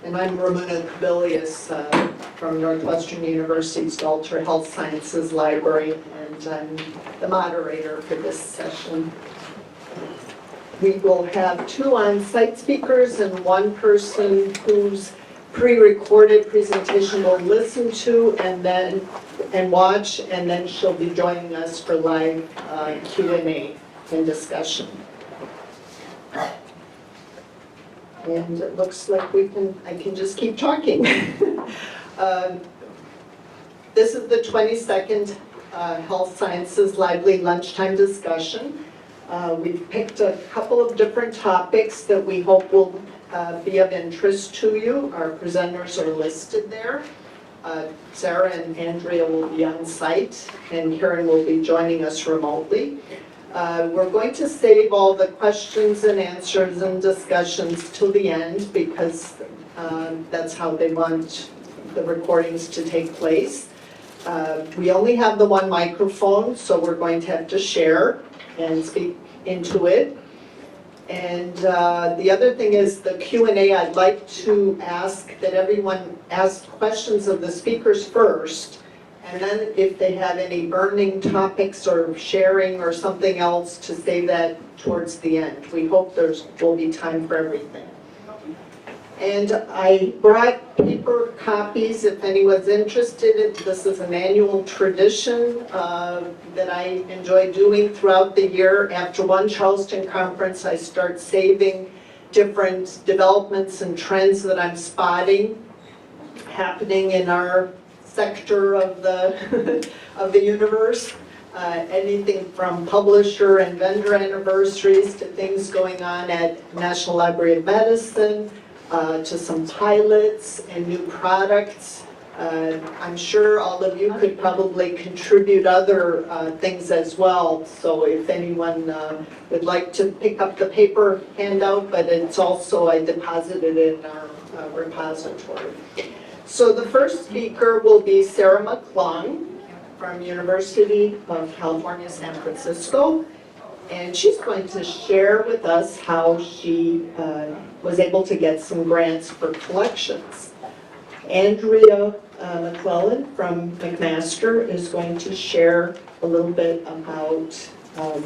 And I'm Ramona Kabilius from Northwestern University's Alter Health Sciences Library, and I'm the moderator for this session. We will have 2 on-site speakers and 1 person whose pre-recorded presentation we'll listen to and watch, and then she'll be joining us for live Q&A and discussion. And it looks like I can just keep talking. This is the 22nd Health Sciences Lively Lunchtime discussion. We've picked a couple of different topics that we hope will be of interest to you. Our presenters are listed there. Sarah and Andrea will be on site, and Karen will be joining us remotely. We're going to save all the questions and answers and discussions till the end because that's how they want the recordings to take place. We only have the 1 microphone, so we're going to have to share and speak into it. And the other thing is the Q&A. I'd like to ask that everyone ask questions of the speakers first, and then if they have any burning topics or sharing or something else, to save that towards the end. We hope there will be time for everything. And I brought paper copies if anyone's interested. This is an annual tradition that I enjoy doing throughout the year. After one Charleston conference, I start saving different developments and trends that I'm spotting happening in our sector of the of the universe. Anything from publisher and vendor anniversaries to things going on at National Library of Medicine, to some pilots and new products. I'm sure all of you could probably contribute other things as well. So if anyone would like to pick up the paper handout, but it's also, I deposited it in our repository. So the first speaker will be Sarah McClung from University of California, San Francisco. And she's going to share with us how she was able to get some grants for collections. Andrea McClellan from McMaster is going to share a little bit about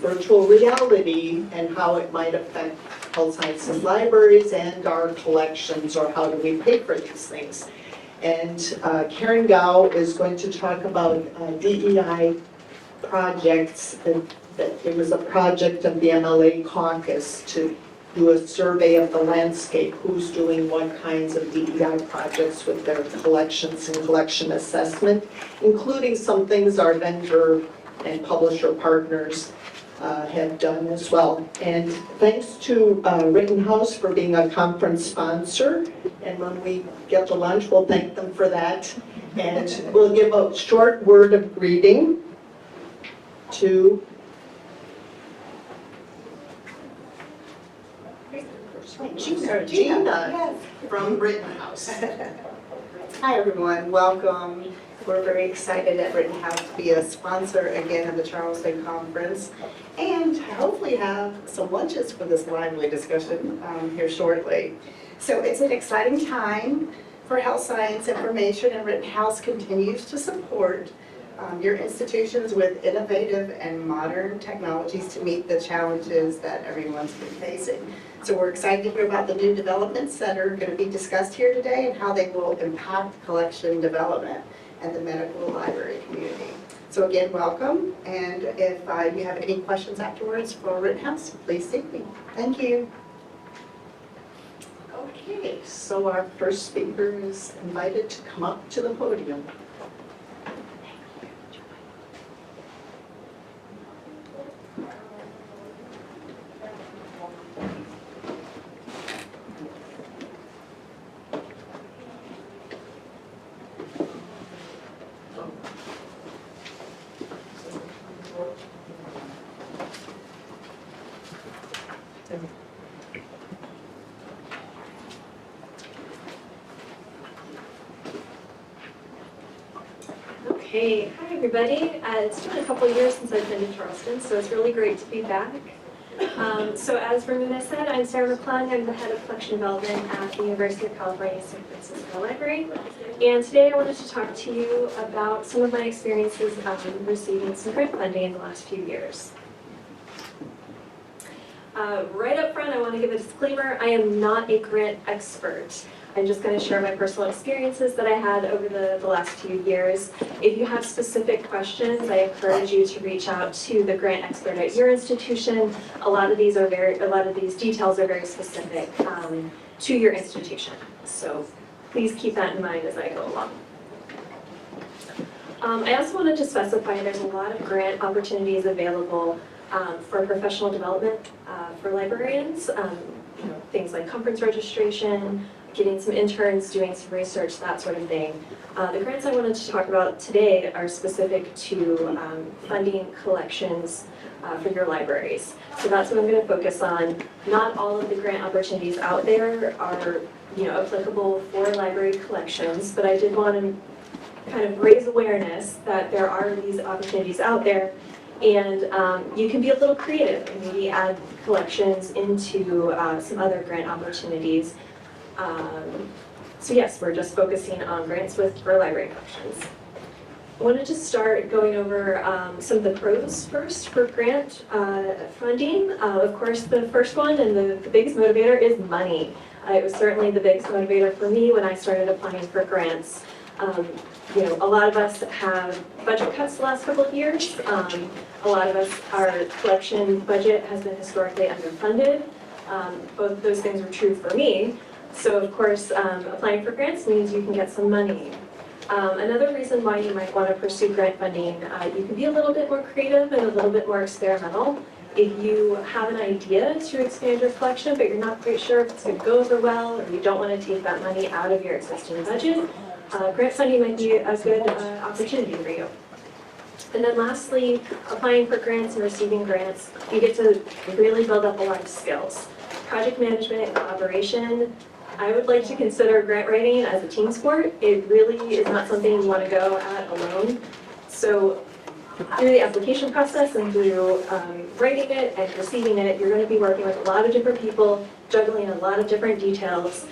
virtual reality and how it might affect health sciences libraries and our collections, or how do we pay for these things. And Karen Gao is going to talk about DEI projects. It was a project of the MLA caucus to do a survey of the landscape, who's doing what kinds of DEI projects with their collections and collection assessment, including some things our vendor and publisher partners have done as well. And thanks to Rittenhouse for being a conference sponsor. And when we get to lunch, we'll thank them for that. And we'll give a short word of greeting to Gina from Rittenhouse. Hi everyone, welcome. We're very excited at Rittenhouse to be a sponsor again of the Charleston Conference, and hopefully have some lunches for this lively discussion here shortly. So it's an exciting time for health science information, and Rittenhouse continues to support your institutions with innovative and modern technologies to meet the challenges that everyone's been facing. So we're excited to hear about the new developments that are going to be discussed here today and how they will impact collection development and the medical library community. So again, welcome, and if you have any questions afterwards for Rittenhouse, please seek me. Thank you. Okay, so our first speaker is invited to come up to the podium. Hey, hi everybody. It's been a couple of years since I've been to Charleston, so it's really great to be back. So as Ramona said, I'm Sarah McClung. I'm the head of collection development at the University of California, San Francisco Library. And today I wanted to talk to you about some of my experiences receiving some grant funding in the last few years. Right up front, I want to give a disclaimer. I am not a grant expert. I'm just going to share my personal experiences that I had over the last few years. If you have specific questions, I encourage you to reach out to the grant expert at your institution. A lot of these details are very specific to your institution. So please keep that in mind as I go along. I also wanted to specify there's a lot of grant opportunities available for professional development for librarians. Things like conference registration, getting some interns, doing some research, that sort of thing. The grants I wanted to talk about today are specific to funding collections for your libraries. So that's what I'm going to focus on. Not all of the grant opportunities out there are applicable for library collections, but I did want to kind of raise awareness that there are these opportunities out there, and you can be a little creative and maybe add collections into some other grant opportunities. So yes, we're just focusing on grants for library collections. I wanted to start going over some of the pros first for grant funding. Of course, the first one and the biggest motivator is money. It was certainly the biggest motivator for me when I started applying for grants. A lot of us have budget cuts the last couple of years. A lot of us, our collection budget has been historically underfunded. Both of those things were true for me. So of course, applying for grants means you can get some money. Another reason why you might want to pursue grant funding, you can be a little bit more creative and a little bit more experimental. If you have an idea to expand your collection, but you're not quite sure if it's going to go over well, or you don't want to take that money out of your existing budget, grant funding might be a good opportunity for you. And then lastly, applying for grants and receiving grants, you get to really build up a lot of skills. Project management, collaboration. I would like to consider grant writing as a team sport. It really is not something you want to go at alone. So through the application process and through writing it and receiving it, you're going to be working with a lot of different people, juggling a lot of different details,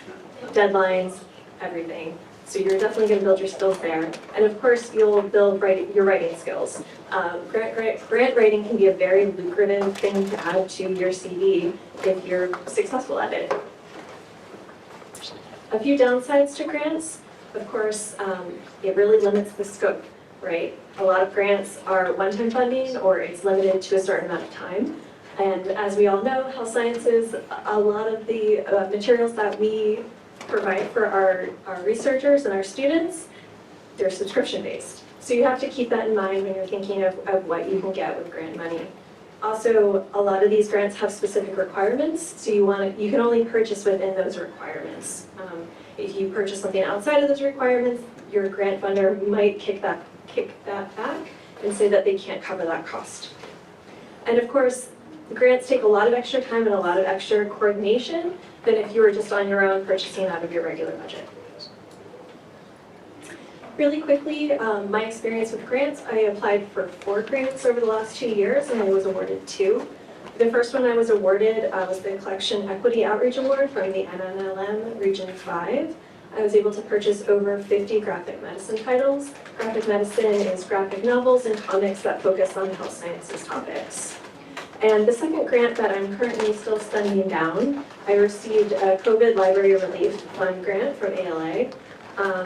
deadlines, everything. So you're definitely going to build your skills there. And of course, you'll build your writing skills. Grant writing can be a very lucrative thing to add to your CV if you're successful at it. A few downsides to grants. Of course, it really limits the scope, right? A lot of grants are one-time funding, or it's limited to a certain amount of time. And as we all know, health sciences, a lot of the materials that we provide for our researchers and our students, they're subscription-based. So you have to keep that in mind when you're thinking of what you can get with grant money. Also, a lot of these grants have specific requirements, so you can only purchase within those requirements. If you purchase something outside of those requirements, your grant funder might kick that back and say that they can't cover that cost. And of course, grants take a lot of extra time and a lot of extra coordination than if you were just on your own purchasing out of your regular budget. Really quickly, my experience with grants, I applied for 4 grants over the last 2 years and I was awarded 2. The first one I was awarded was the Collection Equity Outreach Award from the NNLM Region 5. I was able to purchase over 50 graphic medicine titles. Graphic medicine is graphic novels and comics that focus on health sciences topics. And the second grant that I'm currently still spending down, I received a COVID Library Relief Fund grant from ALA.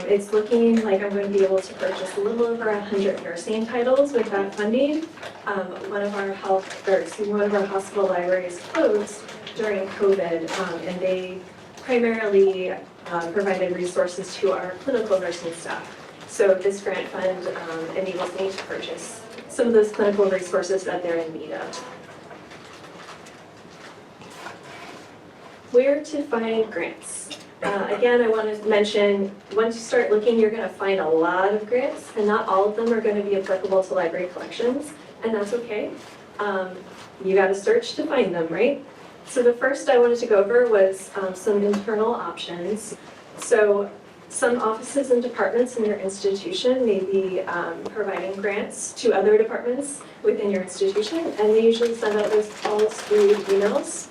It's looking like I'm going to be able to purchase a little over 100 nursing titles with that funding. One of our hospital libraries closed during COVID, and they primarily provided resources to our clinical nursing staff. So this grant fund enables me to purchase some of those clinical resources that they're in need of. Where to find grants? Again, I want to mention, once you start looking, you're going to find a lot of grants, and not all of them are going to be applicable to library collections, and that's okay. You got to search to find them, right? So the first I wanted to go over was some internal options. So Some offices and departments in your institution may be providing grants to other departments within your institution, and they usually send out those calls through emails.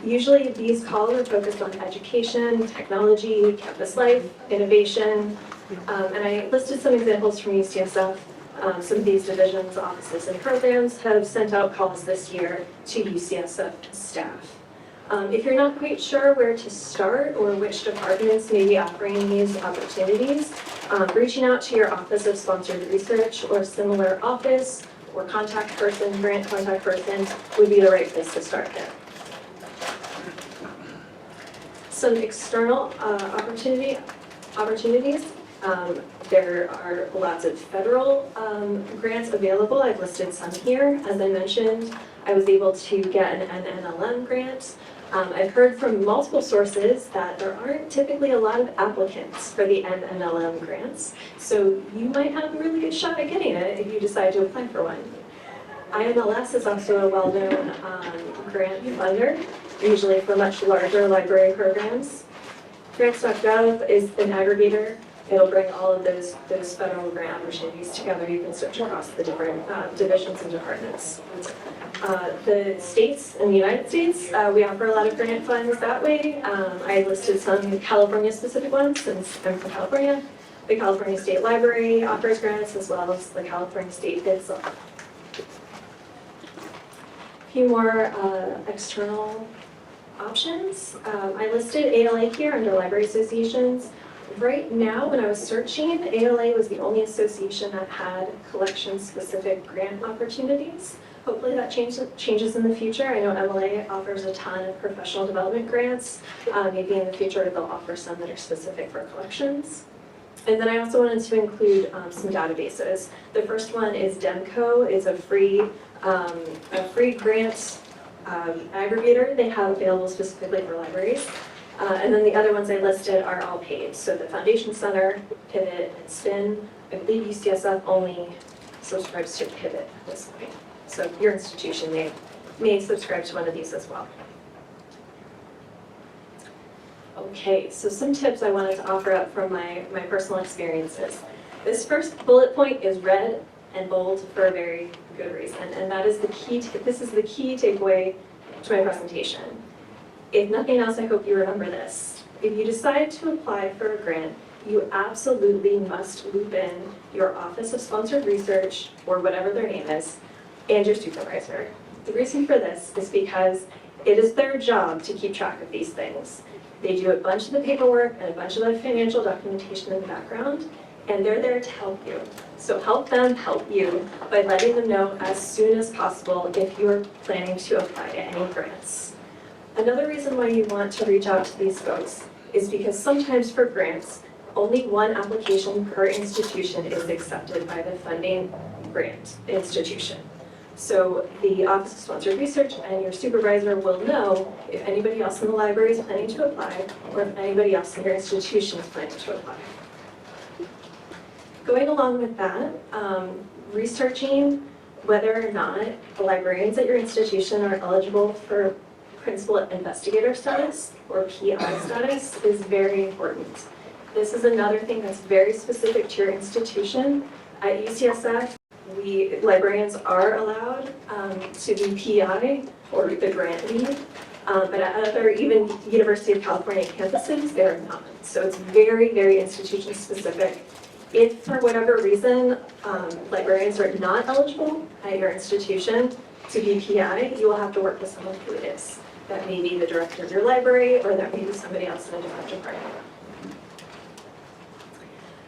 Usually these calls are focused on education, technology, campus life, innovation, and I listed some examples from UCSF. Some of these divisions, offices, and programs have sent out calls this year to UCSF staff. If you're not quite sure where to start or which departments may be offering these opportunities, reaching out to your Office of Sponsored Research or similar office or contact person, grant contact person would be the right place to start there. Some external opportunities. There are lots of federal grants available. I've listed some here. As I mentioned, I was able to get an NNLM grant. I've heard from multiple sources that there aren't typically a lot of applicants for the NNLM grants, so you might have a really good shot at getting it if you decide to apply for one. IMLS is also a well-known grant funder, usually for much larger library programs. Grants.gov is an aggregator. It'll bring all of those federal grant opportunities together. You can search across the different divisions and departments. The states in the United States, we offer a lot of grant funds that way. I listed some California-specific ones since I'm from California. The California State Library offers grants as well as the California State bids. A few more external options. I listed ALA here under library associations. Right now, when I was searching, ALA was the only association that had collection-specific grant opportunities. Hopefully that changes in the future. I know MLA offers a ton of professional development grants. Maybe in the future they'll offer some that are specific for collections. And then I also wanted to include some databases. The first one is Demco. It's a free grant aggregator they have available specifically for libraries. And then the other ones I listed are all paid. So the Foundation Center, Pivot, and SPIN. I believe UCSF only subscribes to Pivot at this point. So your institution may subscribe to one of these as well. Okay, so some tips I wanted to offer up from my personal experiences. This first bullet point is red and bold for a very good reason, and that is the key. This is the key takeaway to my presentation. If nothing else, I hope you remember this. If you decide to apply for a grant, you absolutely must loop in your Office of Sponsored Research, or whatever their name is, and your supervisor. The reason for this is because it is their job to keep track of these things. They do a bunch of the paperwork and a bunch of the financial documentation in the background, and they're there to help you. So help them help you by letting them know as soon as possible if you're planning to apply to any grants. Another reason why you want to reach out to these folks is because sometimes for grants, only one application per institution is accepted by the funding grant institution. So the Office of Sponsored Research and your supervisor will know if anybody else in the library is planning to apply, or if anybody else in your institution is planning to apply. Going along with that, researching whether or not the librarians at your institution are eligible for principal investigator status or PI status is very important. This is another thing that's very specific to your institution. At UCSF, librarians are allowed to be PI or the grant lead, but at other, even University of California campuses, they're not. So it's very, very institution specific. If for whatever reason librarians are not eligible at your institution to be PI, you will have to work with someone who is. That may be the director of your library, or that may be somebody else in a different department.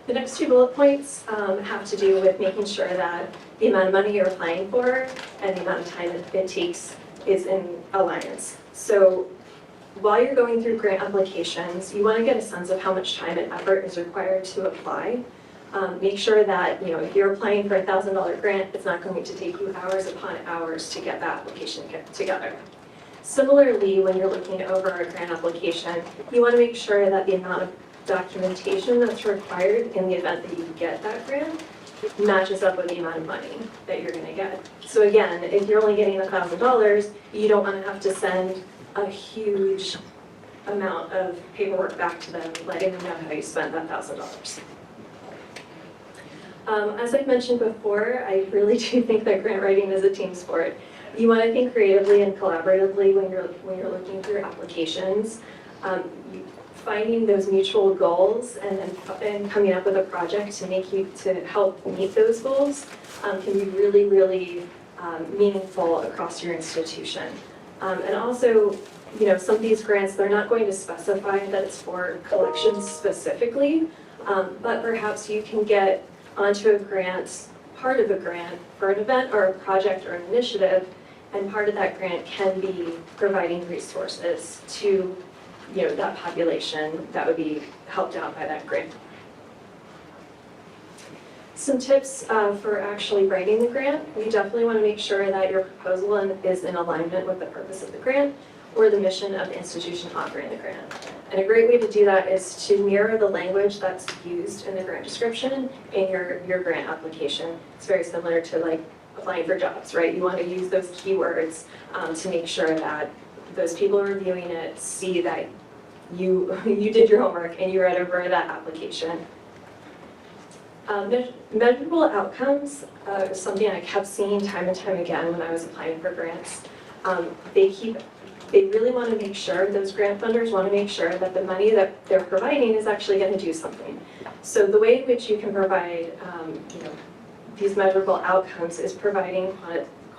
The next two bullet points have to do with making sure that the amount of money you're applying for and the amount of time it takes is in alliance. So while you're going through grant applications, you want to get a sense of how much time and effort is required to apply. Make sure that, if you're applying for a $1,000 grant, it's not going to take you hours upon hours to get that application together. Similarly, when you're looking over a grant application, you want to make sure that the amount of documentation that's required in the event that you get that grant matches up with the amount of money that you're going to get. So again, if you're only getting $1,000, you don't want to have to send a huge amount of paperwork back to them, letting them know how you spent that $1,000. As I've mentioned before, I really do think that grant writing is a team sport. You want to think creatively and collaboratively when you're looking through applications. Finding those mutual goals and coming up with a project to help meet those goals can be really, really meaningful across your institution. And also, you know, some of these grants, they're not going to specify that it's for collections specifically, but perhaps you can get onto a grant, part of a grant for an event or a project or an initiative, and part of that grant can be providing resources to, you know, that population that would be helped out by that grant. Some tips for actually writing the grant. You definitely want to make sure that your proposal is in alignment with the purpose of the grant or the mission of the institution offering the grant. And a great way to do that is to mirror the language that's used in the grant description in your grant application. It's very similar to like applying for jobs, right? You want to use those keywords to make sure that those people reviewing it see that you did your homework and you read over that application. Measurable outcomes is something I kept seeing time and time again when I was applying for grants. They really want to make sure, those grant funders want to make sure that the money that they're providing is actually going to do something. So the way in which you can provide you know, these measurable outcomes is providing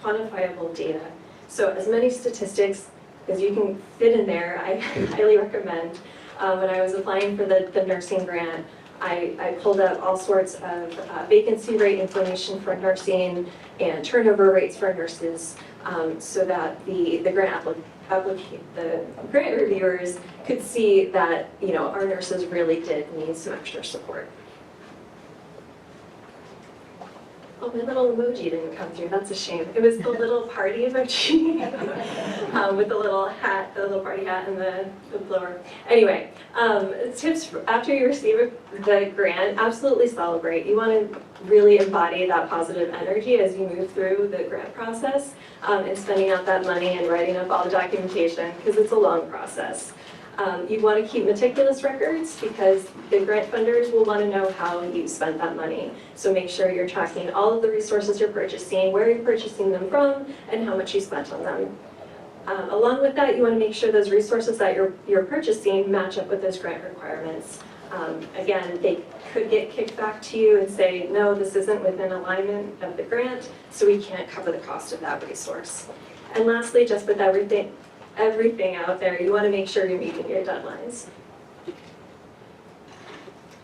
quantifiable data. So as many statistics as you can fit in there, I highly recommend. When I was applying for the nursing grant, I pulled up all sorts of vacancy rate information for nursing and turnover rates for nurses so that the grant reviewers could see that, you know, our nurses really did need some extra support. Oh, my little emoji didn't come through. That's a shame. It was the little party emoji with the little hat, the little party hat, and the blower. Anyway, tips after you receive the grant: absolutely celebrate. You want to really embody that positive energy as you move through the grant process and spending out that money and writing up all the documentation, because it's a long process. You want to keep meticulous records because the grant funders will want to know how you spent that money. So make sure you're tracking all of the resources you're purchasing, where you're purchasing them from, and how much you spent on them. Along with that, you want to make sure those resources that you're purchasing match up with those grant requirements. Again, they could get kicked back to you and say, no, this isn't within alignment of the grant, so we can't cover the cost of that resource. And lastly, just with everything out there, you want to make sure you're meeting your deadlines.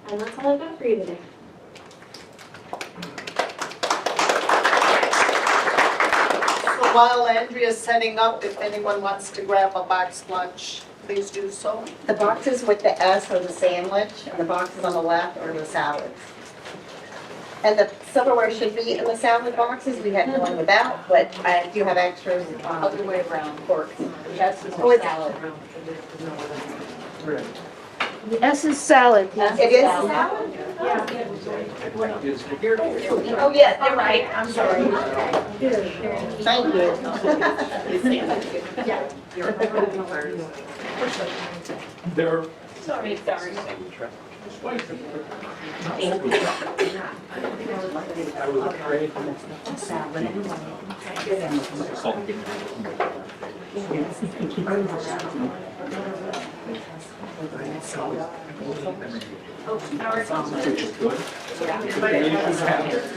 And that's all I've got for you today. So while Andrea's setting up, if anyone wants to grab a boxed lunch, please do so. The boxes with the S are the sandwich, and the boxes on the left are the salads. And the silverware should be in the salad boxes. We had one without, but I do have extras other way around forks. S is Oh, it's- salad. The S is salad. It is salad? Oh, yes, you're right. I'm sorry. Thank you. There. Sorry. I was afraid.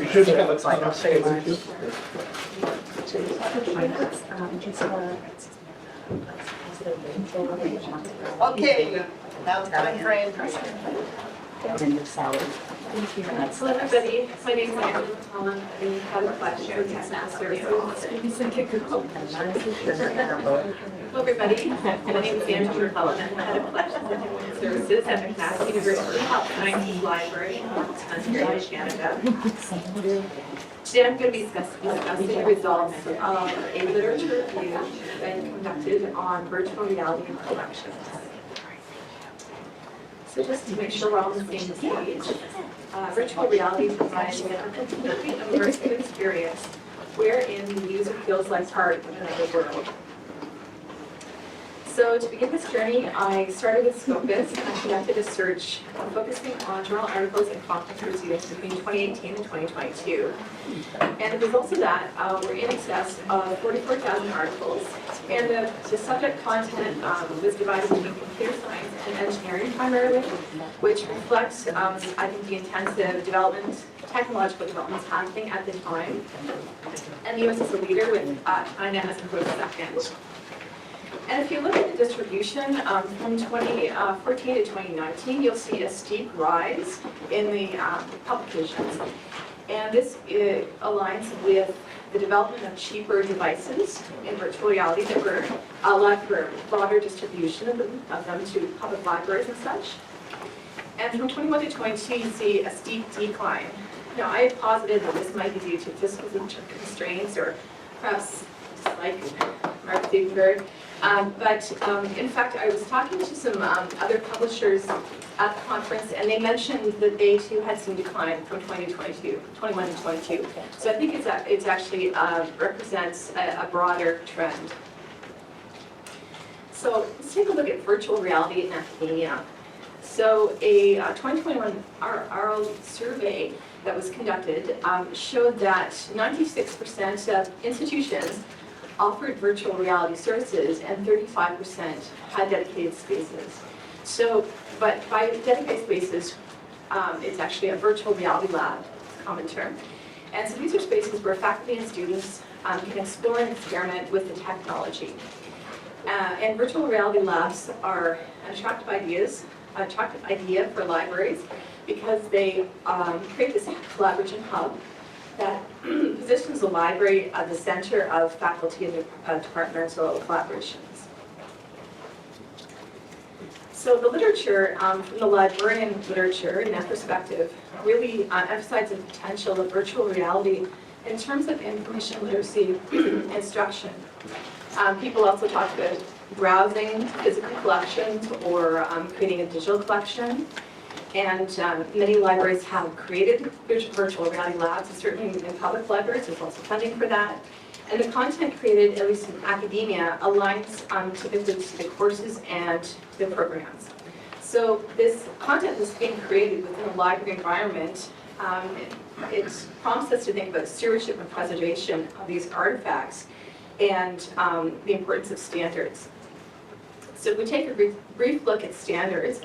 You should have a ton of sandwiches. Okay, now time for Andrea. Hello, everybody. My name is Andrea Holland. I have a question for Task Services. Hello, everybody. My name is Andrea Holland. I'm head of Collections and Human Services at McMaster University Health Sciences Library in Ontario, Canada. Today I'm going to be discussing the results of a literature review that conducted on virtual reality and collections. So just to make sure we're all on the same page, virtual reality provides a completely immersive experience wherein the user feels like part of another world. So to begin this journey, I started with Scopus and I conducted a search focusing on journal articles and conference proceedings between 2018 and 2022. And the results of that were in excess of 44,000 articles. And the subject content was divided between computer science and engineering primarily, which reflects, I think, the intensive development, technological developments happening at the time. And the U.S. is a leader with China as a close second. And if you look at the distribution from 2014 to 2019, you'll see a steep rise in the publications. And this aligns with the development of cheaper devices in virtual reality that were allowed for broader distribution of them to public libraries and such. And from 21 to 22, you see a steep decline. Now, I had posited that this might be due to fiscal constraints or perhaps like Mark Zuckerberg. But in fact, I was talking to some other publishers at the conference, and they mentioned that they too had some decline from 21 to 22. So I think it's actually represents a broader trend. So let's take a look at virtual reality in academia. So a 2021 RL survey that was conducted showed that 96% of institutions offered virtual reality services and 35% had dedicated spaces. So, but by dedicated spaces, it's actually a virtual reality lab, it's a common term. And so these are spaces where faculty and students can explore and experiment with the technology. And virtual reality labs are an attractive idea for libraries because they create this collaboration hub that positions the library at the center of faculty and departmental collaborations. So the literature, from the librarian literature in that perspective, really emphasizes the potential of virtual reality in terms of information literacy instruction. People also talk about browsing physical collections or creating a digital collection. And many libraries have created virtual reality labs, and certainly in public libraries, there's also funding for that. And the content created, at least in academia, aligns typically to the courses and the programs. So this content that's being created within a library environment, it prompts us to think about stewardship and preservation of these artifacts and the importance of standards. So if we take a brief look at standards,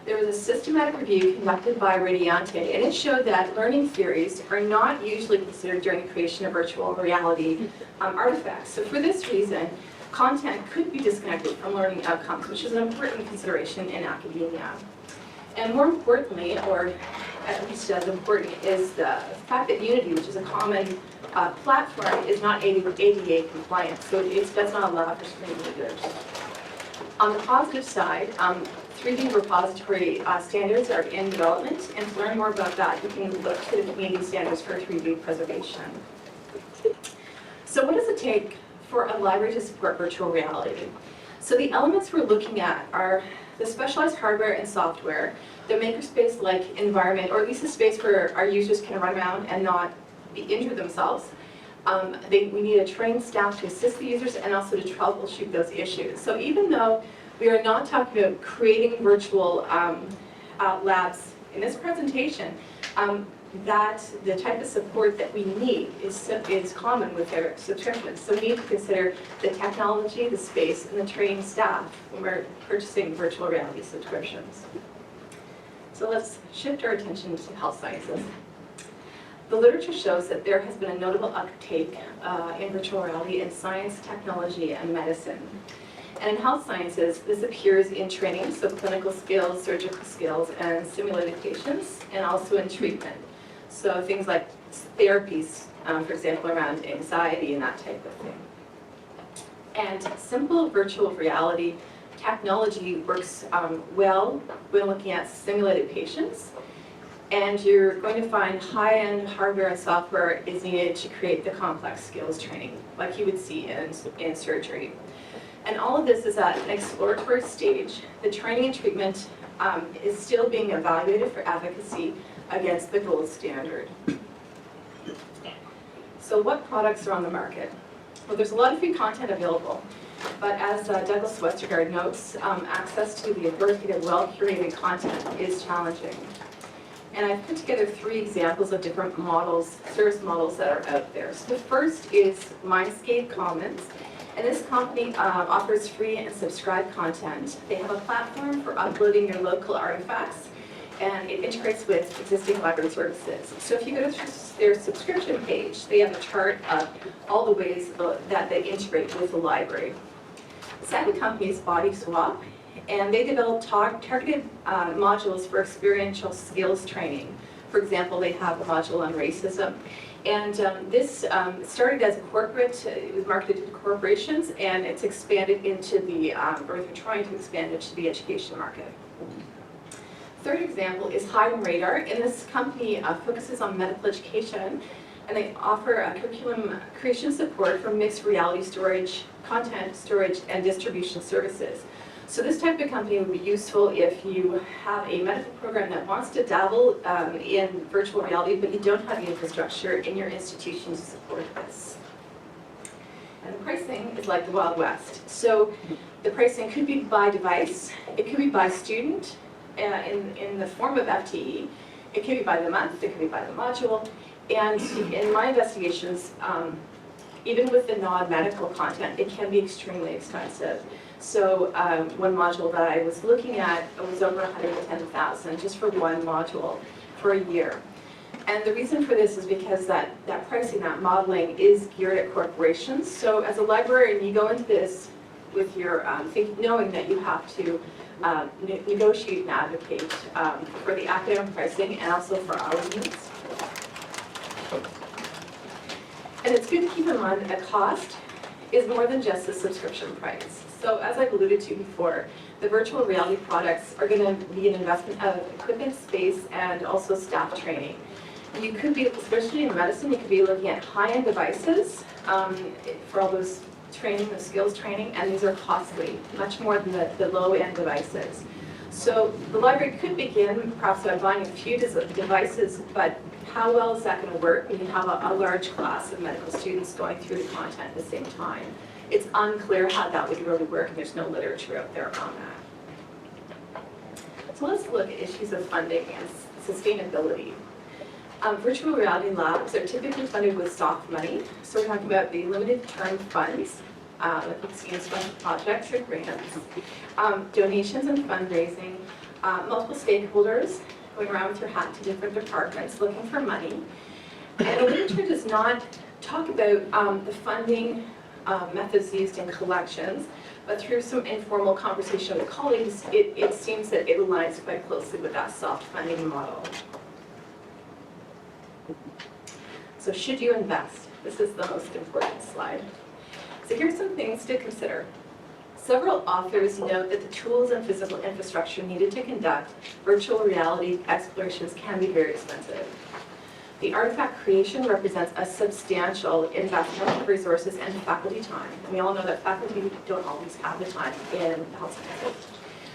there was a systematic review conducted by Radiante, and it showed that learning theories are not usually considered during the creation of virtual reality artifacts. So for this reason, content could be disconnected from learning outcomes, which is an important consideration in academia. And more importantly, or at least as important, is the fact that Unity, which is a common platform, is not ADA compliant, so it does not allow for screen readers. On the positive side, 3D repository standards are in development, and to learn more about that, you can look to the Canadian Standards for 3D Preservation. So what does it take for a library to support virtual reality? So the elements we're looking at are the specialized hardware and software, the makerspace-like environment, or at least a space where our users can run around and not injure themselves. We need a trained staff to assist the users and also to troubleshoot those issues. So even though we are not talking about creating virtual labs in this presentation, that the type of support that we need is common with their subscriptions. So we need to consider the technology, the space, and the trained staff when we're purchasing virtual reality subscriptions. So let's shift our attention to health sciences. The literature shows that there has been a notable uptake in virtual reality in science, technology, and medicine. And in health sciences, this appears in training, so clinical skills, surgical skills, and simulated patients, and also in treatment. So things like therapies, for example, around anxiety and that type of thing. And simple virtual reality technology works well when looking at simulated patients. And you're going to find high-end hardware and software is needed to create the complex skills training, like you would see in surgery. And all of this is at an exploratory stage. The training and treatment is still being evaluated for efficacy against the gold standard. So what products are on the market? Well, there's a lot of free content available. But as Douglas Westergaard notes, access to the authoritative, well-curated content is challenging. And I've put together 3 examples of different models, service models that are out there. So the first is Mindscape Commons. And this company offers free and subscribed content. They have a platform for uploading your local artifacts, and it integrates with existing library services. So if you go to their subscription page, they have a chart of all the ways that they integrate with the library. The second company is Body Swap, and they develop targeted modules for experiential skills training. For example, they have a module on racism. And this started as a corporate, it was marketed to corporations, and it's expanded into the, or they're trying to expand into the education market. Third example is Hide and Radar, and this company focuses on medical education, and they offer curriculum creation support for mixed reality storage, content storage, and distribution services. So this type of company would be useful if you have a medical program that wants to dabble in virtual reality, but you don't have the infrastructure in your institution to support this. And the pricing is like the Wild West. So the pricing could be by device, it could be by student in the form of FTE, it could be by the month, it could be by the module. And in my investigations, even with the non-medical content, it can be extremely expensive. So one module that I was looking at was over $110,000 just for one module for a year. And the reason for this is because that pricing, that modeling is geared at corporations. So as a librarian, you go into this with your knowing that you have to negotiate and advocate for the academic pricing and also for our needs. And it's good to keep in mind that cost is more than just the subscription price. So as I've alluded to before, the virtual reality products are going to be an investment of equipment, space, and also staff training. You could be, especially in medicine, you could be looking at high-end devices for all those training, the skills training, and these are costly, much more than the low-end devices. So the library could begin perhaps by buying a few devices, but how well is that going to work when you have a large class of medical students going through the content at the same time? It's unclear how that would really work, and there's no literature out there on that. So let's look at issues of funding and sustainability. Virtual reality labs are typically funded with soft money. So we're talking about the limited term funds, like you can see in special projects or grants, donations and fundraising, multiple stakeholders going around with your hat to different departments looking for money. And the literature does not talk about the funding methods used in collections, but through some informal conversation with colleagues, it seems that it aligns quite closely with that soft funding model. So should you invest? This is the most important slide. So here's some things to consider. Several authors note that the tools and physical infrastructure needed to conduct virtual reality explorations can be very expensive. The artifact creation represents a substantial investment of resources and faculty time. And we all know that faculty don't always have the time in health sciences.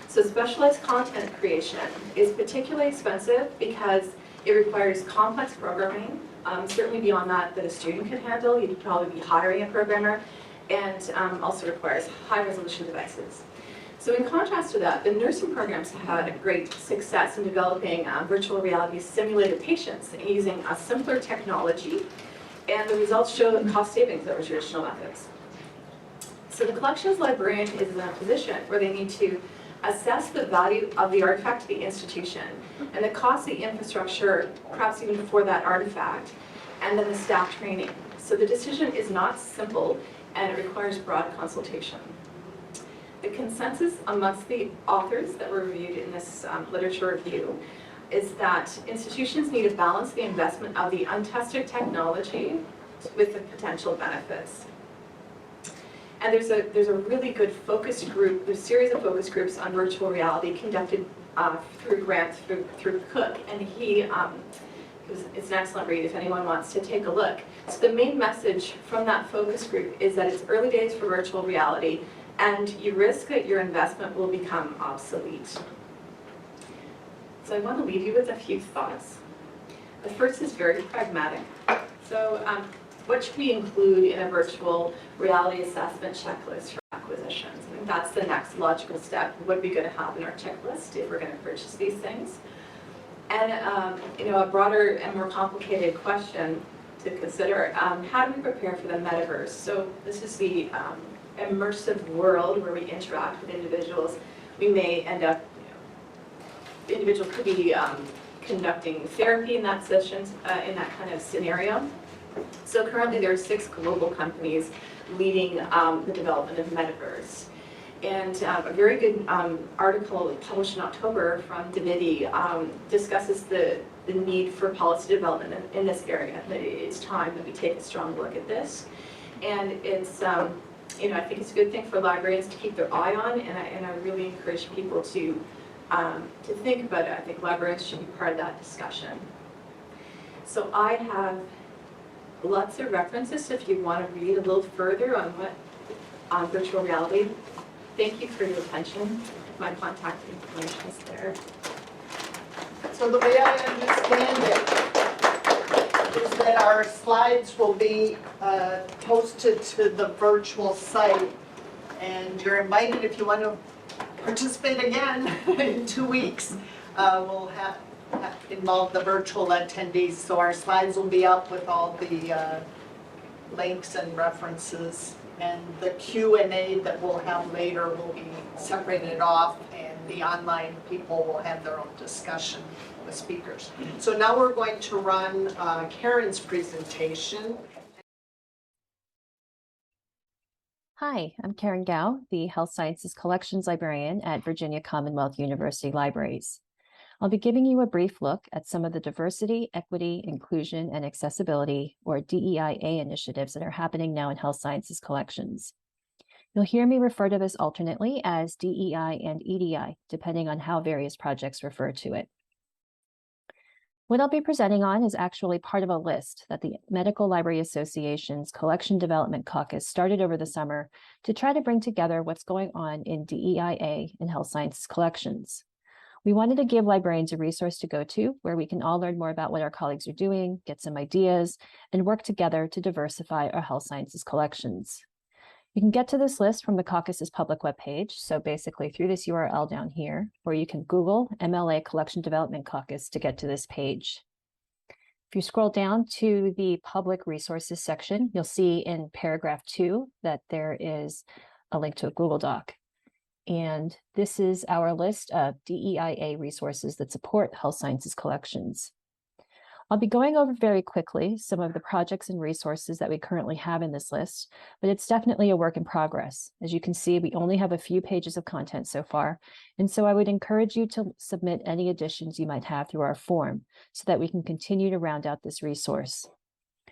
So specialized content creation is particularly expensive because it requires complex programming, certainly beyond that a student could handle. You'd probably be hiring a programmer, and also requires high-resolution devices. So in contrast to that, the nursing programs have had great success in developing virtual reality simulated patients using a simpler technology, and the results show cost savings over traditional methods. So the collections librarian is in a position where they need to assess the value of the artifact to the institution and the cost of the infrastructure, perhaps even before that artifact, and then the staff training. So the decision is not simple, and it requires broad consultation. The consensus amongst the authors that were reviewed in this literature review is that institutions need to balance the investment of the untested technology with the potential benefits. And there's a really good focus group, there's a series of focus groups on virtual reality conducted through grants through Cook, and it's an excellent read if anyone wants to take a look. So the main message from that focus group is that it's early days for virtual reality, and you risk that your investment will become obsolete. So I want to leave you with a few thoughts. The first is very pragmatic. So what should we include in a virtual reality assessment checklist for acquisition? sessions. I think that's the next logical step. What are we going to have in our checklist if we're going to purchase these things? And a broader and more complicated question to consider, how do we prepare for the metaverse? So this is the immersive world where we interact with individuals. We may end up, the individual could be conducting therapy in that sessions, in that kind of scenario. So currently there are 6 global companies leading the development of metaverse. And a very good article published in October from Divinity discusses the need for policy development in this area. That it's time that we take a strong look at this. And it's, I think it's a good thing for librarians to keep their eye on, and I really encourage people to think about it. I think librarians should be part of that discussion. So I have lots of references if you want to read a little further on virtual reality. Thank you for your attention. My contact information is there. So the way I understand it is that our slides will be posted to the virtual site, and you're invited if you want to participate again in 2 weeks. We'll have involve the virtual attendees, so our slides will be up with all the links and references, and the Q&A that we'll have later will be separated off, and the online people will have their own discussion with speakers. So now we're going to run Karen's presentation. Hi, I'm Karen Gao, the Health Sciences Collections Librarian at Virginia Commonwealth University Libraries. I'll be giving you a brief look at some of the diversity, equity, inclusion, and accessibility, or DEIA initiatives that are happening now in health sciences collections. You'll hear me refer to this alternately as DEI and EDI, depending on how various projects refer to it. What I'll be presenting on is actually part of a list that the Medical Library Association's Collection Development Caucus started over the summer to try to bring together what's going on in DEIA and health sciences collections. We wanted to give librarians a resource to go to where we can all learn more about what our colleagues are doing, get some ideas, and work together to diversify our health sciences collections. You can get to this list from the caucus's public webpage, so basically through this URL down here, or you can Google MLA Collection Development Caucus to get to this page. If you scroll down to the public resources section, you'll see in paragraph 2 that there is a link to a Google Doc. And this is our list of DEIA resources that support health sciences collections. I'll be going over very quickly some of the projects and resources that we currently have in this list, but it's definitely a work in progress. As you can see, we only have a few pages of content so far, and so I would encourage you to submit any additions you might have through our form so that we can continue to round out this resource.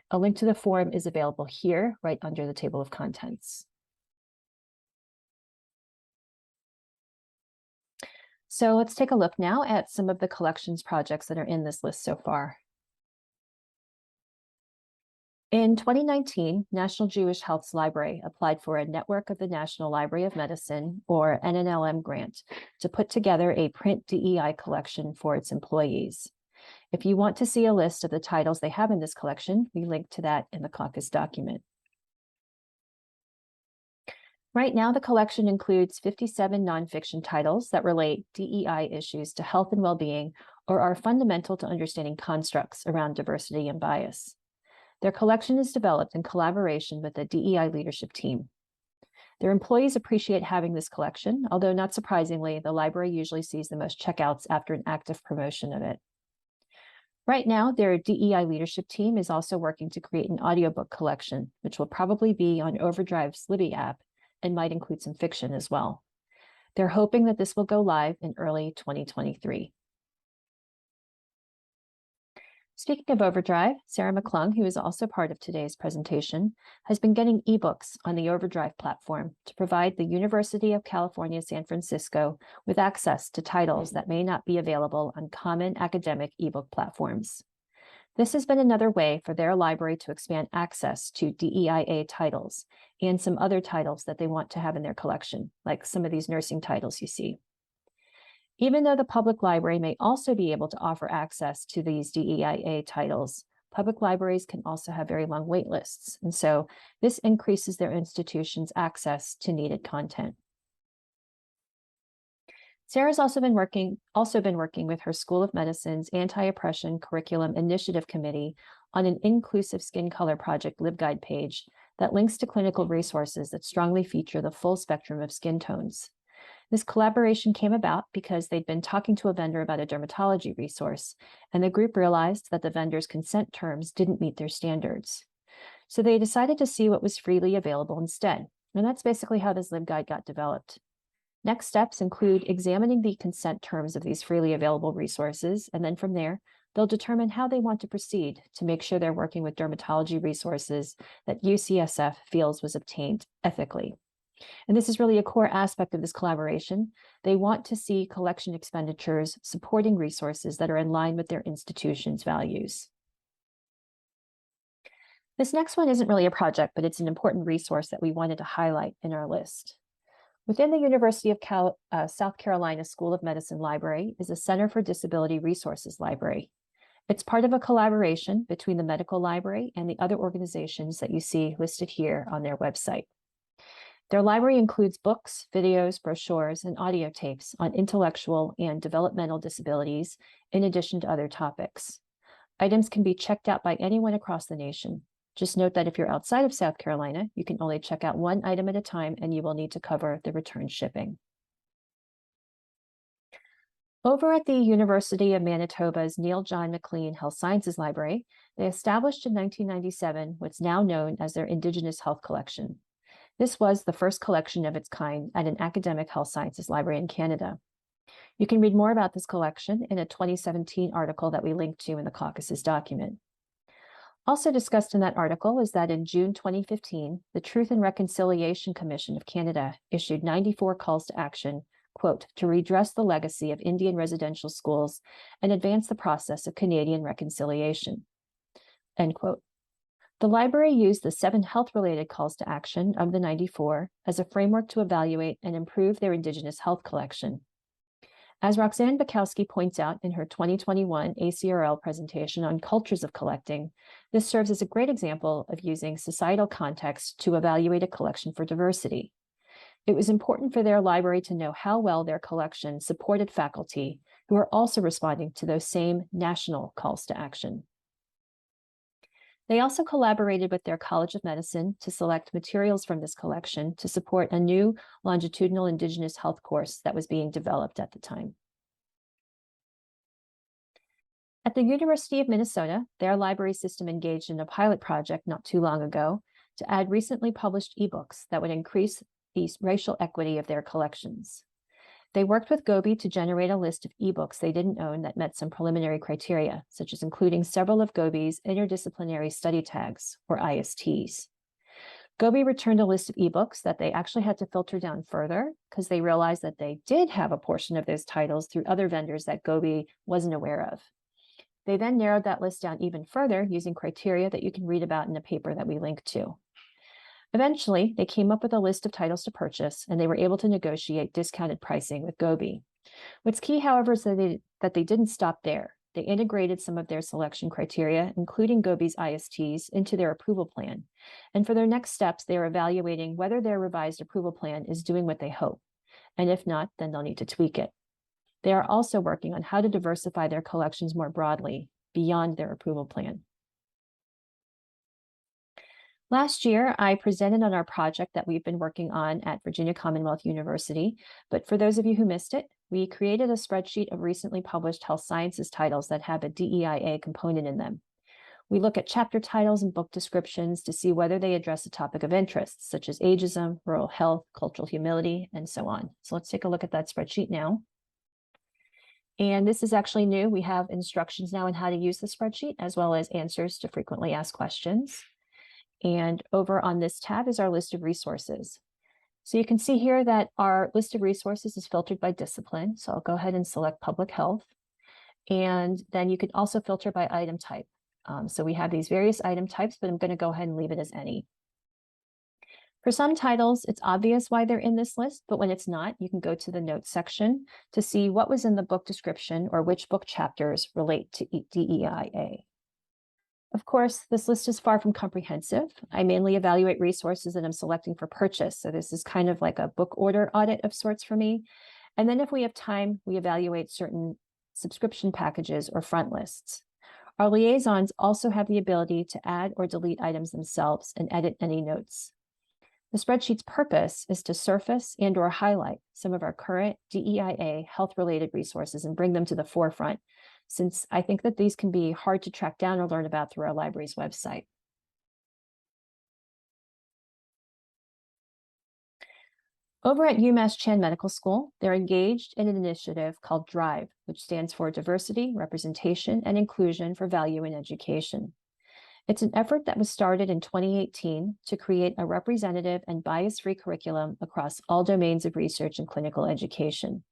A link to the form is available here, right under the table of contents. So let's take a look now at some of the collections projects that are in this list so far. In 2019, National Jewish Health's Library applied for a Network of the National Library of Medicine, or NNLM grant, to put together a print DEI collection for its employees. If you want to see a list of the titles they have in this collection, we link to that in the caucus document. Right now, the collection includes 57 nonfiction titles that relate DEI issues to health and well-being or are fundamental to understanding constructs around diversity and bias. Their collection is developed in collaboration with the DEI leadership team. Their employees appreciate having this collection, although not surprisingly, the library usually sees the most checkouts after an active promotion of it. Right now, their DEI leadership team is also working to create an audiobook collection, which will probably be on Overdrive's Libby app and might include some fiction as well. They're hoping that this will go live in early 2023. Speaking of Overdrive, Sarah McClung, who is also part of today's presentation, has been getting ebooks on the Overdrive platform to provide the University of California, San Francisco with access to titles that may not be available on common academic ebook platforms. This has been another way for their library to expand access to DEIA titles and some other titles that they want to have in their collection, like some of these nursing titles you see. Even though the public library may also be able to offer access to these DEIA titles, public libraries can also have very long wait lists. And so this increases their institution's access to needed content. Sarah's also been working with her School of Medicine's Anti-Oppression Curriculum Initiative Committee on an inclusive skin color project LibGuide page that links to clinical resources that strongly feature the full spectrum of skin tones. This collaboration came about because they'd been talking to a vendor about a dermatology resource, and the group realized that the vendor's consent terms didn't meet their standards. So they decided to see what was freely available instead. And that's basically how this LibGuide got developed. Next steps include examining the consent terms of these freely available resources, and then from there, they'll determine how they want to proceed to make sure they're working with dermatology resources that UCSF feels was obtained ethically. And this is really a core aspect of this collaboration. They want to see collection expenditures supporting resources that are in line with their institution's values. This next one isn't really a project, but it's an important resource that we wanted to highlight in our list. Within the University of South Carolina School of Medicine Library is a Center for Disability Resources Library. It's part of a collaboration between the medical library and the other organizations that you see listed here on their website. Their library includes books, videos, brochures, and audio tapes on intellectual and developmental disabilities, in addition to other topics. Items can be checked out by anyone across the nation. Just note that if you're outside of South Carolina, you can only check out one item at a time, and you will need to cover the return shipping. Over at the University of Manitoba's Neil John Maclean Health Sciences Library, they established in 1997 what's now known as their Indigenous Health Collection. This was the first collection of its kind at an academic health sciences library in Canada. You can read more about this collection in a 2017 article that we linked to in the caucus's document. Also discussed in that article is that in June 2015, the Truth and Reconciliation Commission of Canada issued 94 calls to action, quote, to redress the legacy of Indian residential schools and advance the process of Canadian reconciliation, end quote. The library used the 7 health-related calls to action of the 94 as a framework to evaluate and improve their Indigenous health collection. As Roxanne Bukowski points out in her 2021 ACRL presentation on cultures of collecting, this serves as a great example of using societal context to evaluate a collection for diversity. It was important for their library to know how well their collection supported faculty who are also responding to those same national calls to action. They also collaborated with their College of Medicine to select materials from this collection to support a new longitudinal Indigenous health course that was being developed at the time. At the University of Minnesota, their library system engaged in a pilot project not too long ago to add recently published ebooks that would increase the racial equity of their collections. They worked with Gobi to generate a list of ebooks they didn't own that met some preliminary criteria, such as including several of Gobi's interdisciplinary study tags, or ISTs. Gobi returned a list of ebooks that they actually had to filter down further because they realized that they did have a portion of those titles through other vendors that Gobi wasn't aware of. They then narrowed that list down even further using criteria that you can read about in a paper that we link to. Eventually, they came up with a list of titles to purchase, and they were able to negotiate discounted pricing with Gobi. What's key, however, is that they didn't stop there. They integrated some of their selection criteria, including Gobi's ISTs, into their approval plan. And for their next steps, they are evaluating whether their revised approval plan is doing what they hope. And if not, then they'll need to tweak it. They are also working on how to diversify their collections more broadly beyond their approval plan. Last year, I presented on our project that we've been working on at Virginia Commonwealth University, but for those of you who missed it, we created a spreadsheet of recently published health sciences titles that have a DEIA component in them. We look at chapter titles and book descriptions to see whether they address a topic of interest, such as ageism, rural health, cultural humility, and so on. So let's take a look at that spreadsheet now. And this is actually new. We have instructions now on how to use the spreadsheet, as well as answers to frequently asked questions. And over on this tab is our list of resources. So you can see here that our list of resources is filtered by discipline. So I'll go ahead and select public health. And then you could also filter by item type. So we have these various item types, but I'm going to go ahead and leave it as any. For some titles, it's obvious why they're in this list, but when it's not, you can go to the notes section to see what was in the book description or which book chapters relate to DEIA. Of course, this list is far from comprehensive. I mainly evaluate resources that I'm selecting for purchase. So this is kind of like a book order audit of sorts for me. And then if we have time, we evaluate certain subscription packages or front lists. Our liaisons also have the ability to add or delete items themselves and edit any notes. The spreadsheet's purpose is to surface and or highlight some of our current DEIA health-related resources and bring them to the forefront, since I think that these can be hard to track down or learn about through our library's website. Over at UMass Chan Medical School, they're engaged in an initiative called DRIVE, which stands for Diversity, Representation, and Inclusion for Value in Education. It's an effort that was started in 2018 to create a representative and bias-free curriculum across all domains of research and clinical education.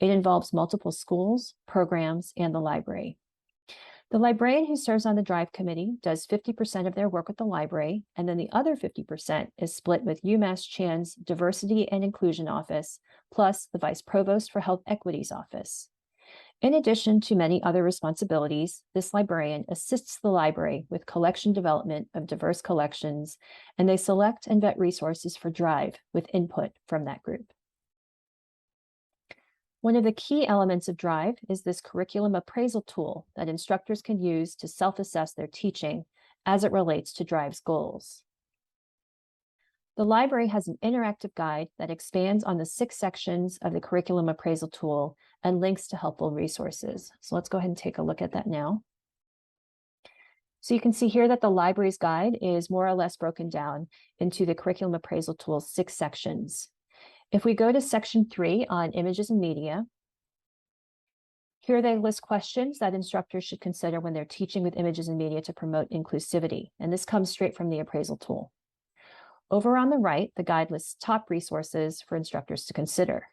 It involves multiple schools, programs, and the library. The librarian who serves on the DRIVE committee does 50% of their work with the library, and then the other 50% is split with UMass Chan's Diversity and Inclusion Office, plus the Vice Provost for Health Equities Office. In addition to many other responsibilities, this librarian assists the library with collection development of diverse collections, and they select and vet resources for DRIVE with input from that group. One of the key elements of DRIVE is this curriculum appraisal tool that instructors can use to self-assess their teaching as it relates to DRIVE's goals. The library has an interactive guide that expands on the 6 sections of the curriculum appraisal tool and links to helpful resources. So let's go ahead and take a look at that now. So you can see here that the library's guide is more or less broken down into the curriculum appraisal tool's 6 sections. If we go to section 3 on images and media, here they list questions that instructors should consider when they're teaching with images and media to promote inclusivity. And this comes straight from the appraisal tool. Over on the right, the guide lists top resources for instructors to consider.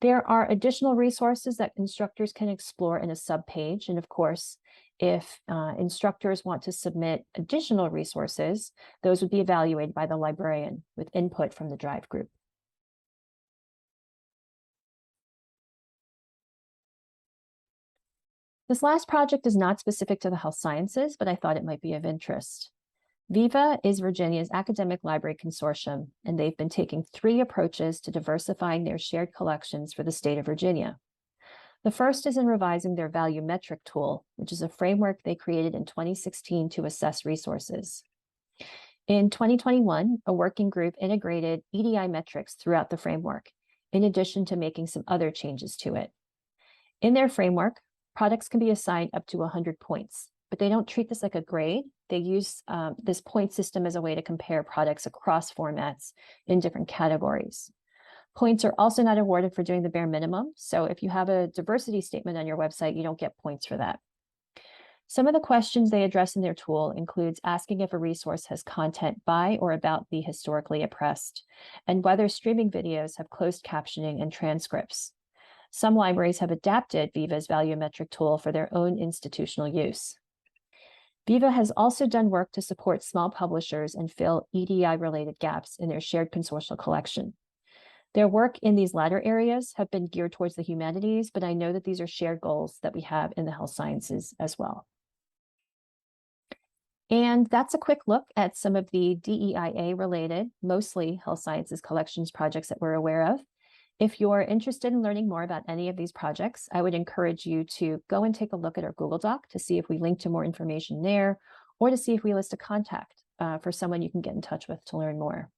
There are additional resources that instructors can explore in a subpage. And of course, if instructors want to submit additional resources, those would be evaluated by the librarian with input from the DRIVE group. This last project is not specific to the health sciences, but I thought it might be of interest. VIVA is Virginia's academic library consortium, and they've been taking 3 approaches to diversifying their shared collections for the state of Virginia. The first is in revising their value metric tool, which is a framework they created in 2016 to assess resources. In 2021, a working group integrated EDI metrics throughout the framework, in addition to making some other changes to it. In their framework, products can be assigned up to 100 points, but they don't treat this like a grade. They use this point system as a way to compare products across formats in different categories. Points are also not awarded for doing the bare minimum. So if you have a diversity statement on your website, you don't get points for that. Some of the questions they address in their tool includes asking if a resource has content by or about the historically oppressed, and whether streaming videos have closed captioning and transcripts. Some libraries have adapted VIVA's value-metric tool for their own institutional use. VIVA has also done work to support small publishers and fill EDI-related gaps in their shared consortial collection. Their work in these latter areas have been geared towards the humanities, but I know that these are shared goals that we have in the health sciences as well. And that's a quick look at some of the DEIA-related, mostly health sciences collections projects that we're aware of. If you're interested in learning more about any of these projects, I would encourage you to go and take a look at our Google Doc to see if we link to more information there, or to see if we list a contact for someone you can get in touch with to learn more.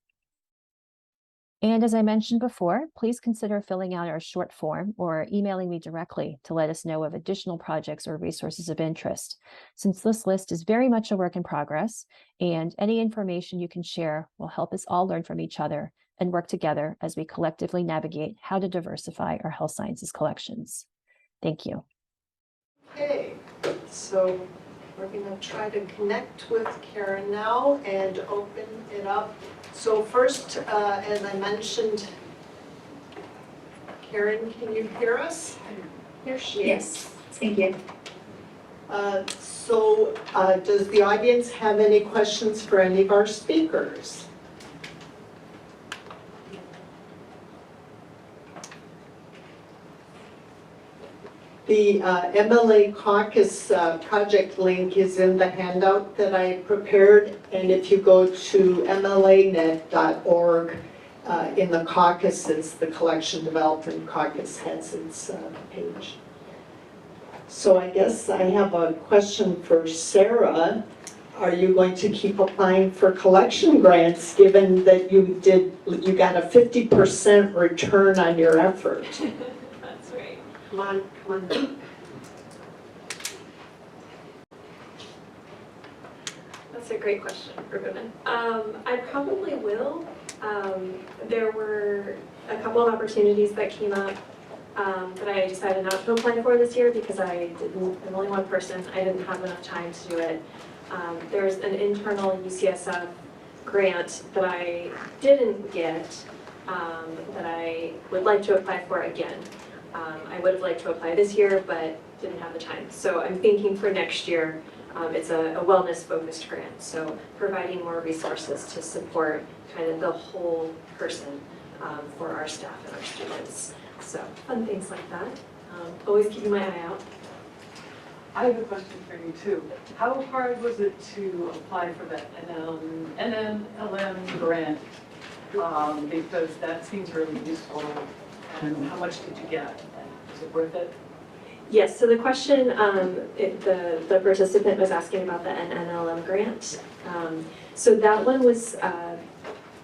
And as I mentioned before, please consider filling out our short form or emailing me directly to let us know of additional projects or resources of interest, since this list is very much a work in progress, and any information you can share will help us all learn from each other and work together as we collectively navigate how to diversify our health sciences collections. Thank you. Okay, so we're going to try to connect with Karen now and open it up. So first, as I mentioned, Karen, can you hear us? Here she is. Yes, thank you. Does the audience have any questions for any of our speakers? The MLA caucus project link is in the handout that I prepared, and if you go to mlanet.org, in the caucuses, the Collection Development Caucus has its page. So I guess I have a question for Sarah. Are you going to keep applying for collection grants, given that you got a 50% return on your effort? That's right. Come on. That's a great question for women. I probably will. There were a couple of opportunities that came up that I decided not to apply for this year because I'm only one person. I didn't have enough time to do it. There's an internal UCSF grant that I didn't get that I would like to apply for again. I would have liked to apply this year, but didn't have the time. So I'm thinking for next year, it's a wellness-focused grant, so providing more resources to support kind of the whole person for our staff and our students. So fun things like that. Always keeping my eye out. I have a question for you too. How hard was it to apply for that NNLM grant? Because that seems really useful. And how much did you get? Was it worth it? Yes, so the question, the participant was asking about the NNLM grant. So that one was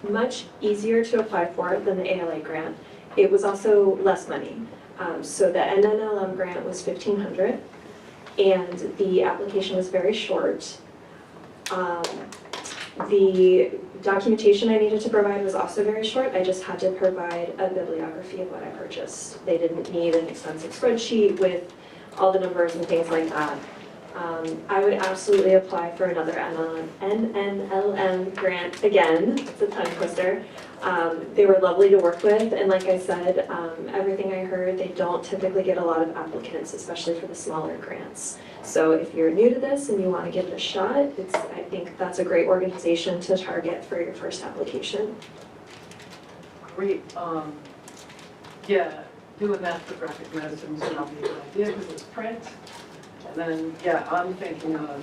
much easier to apply for than the ALA grant. It was also less money. So the NNLM grant was $1,500 and the application was very short. The documentation I needed to provide was also very short. I just had to provide a bibliography of what I purchased. They didn't need an extensive spreadsheet with all the numbers and things like that. I would absolutely apply for another NNLM grant again. It's a tongue twister. They were lovely to work with, and like I said, everything I heard, they don't typically get a lot of applicants, especially for the smaller grants. So if you're new to this and you want to give it a shot, I think that's a great organization to target for your first application. Great. Yeah, doing that for graphic medicine is not a good idea because it's print. And then, yeah, I'm thinking of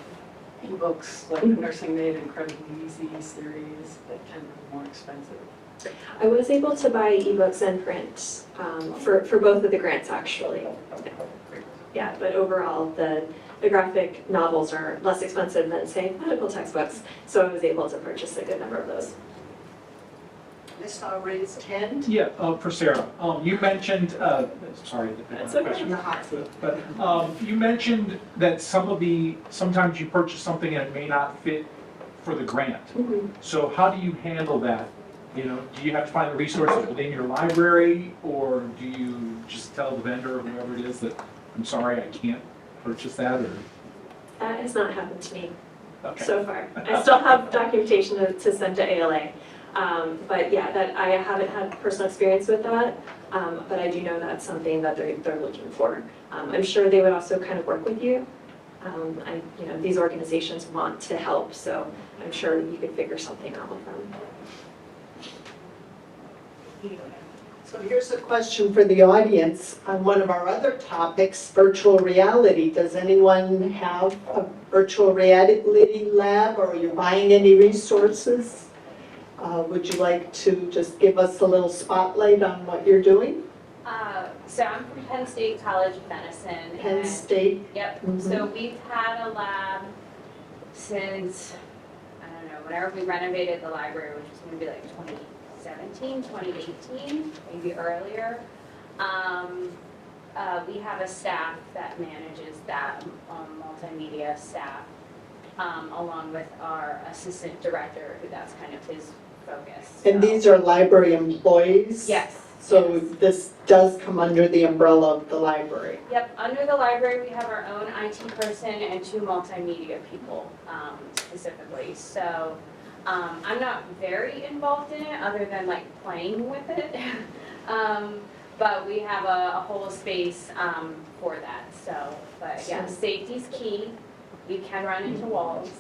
ebooks like Nursing Made Incredibly Easy series that tend to be more expensive. I was able to buy ebooks and print for both of the grants, actually. Yeah, but overall, the graphic novels are less expensive than, say, medical textbooks, so I was able to purchase a good number of those. I saw a raised hand. Yeah, for Sarah. You mentioned, sorry. That's okay. In the hot seat. But you mentioned that sometimes you purchase something and it may not fit for the grant. Mm-hmm. So how do you handle that? You know, do you have to find the resources within your library, or do you just tell the vendor or whoever it is that, I'm sorry, I can't purchase that, or? That has not happened to me Okay. so far. I still have documentation to send to ALA. But yeah, that I haven't had personal experience with that, but I do know that's something that they're looking for. I'm sure they would also kind of work with you. These organizations want to help, so I'm sure you could figure something out with them. So here's a question for the audience on one of our other topics, virtual reality. Does anyone have a virtual reality lab, or are you buying any resources? Would you like to just give us a little spotlight on what you're doing? So I'm from Penn State College of Medicine. Penn State? Yep. So we've had a lab since, I don't know, whenever we renovated the library, which was going to be like 2017, 2018, maybe earlier. We have a staff that manages that, multimedia staff, along with our assistant director, who that's kind of his focus. And these are library employees? Yes. So yes. this does come under the umbrella of the library? Yep, under the library, we have our own IT person and 2 multimedia people, specifically. So I'm not very involved in it, other than like playing with it. But we have a whole space for that. So, but yeah, safety's key. You can run into walls.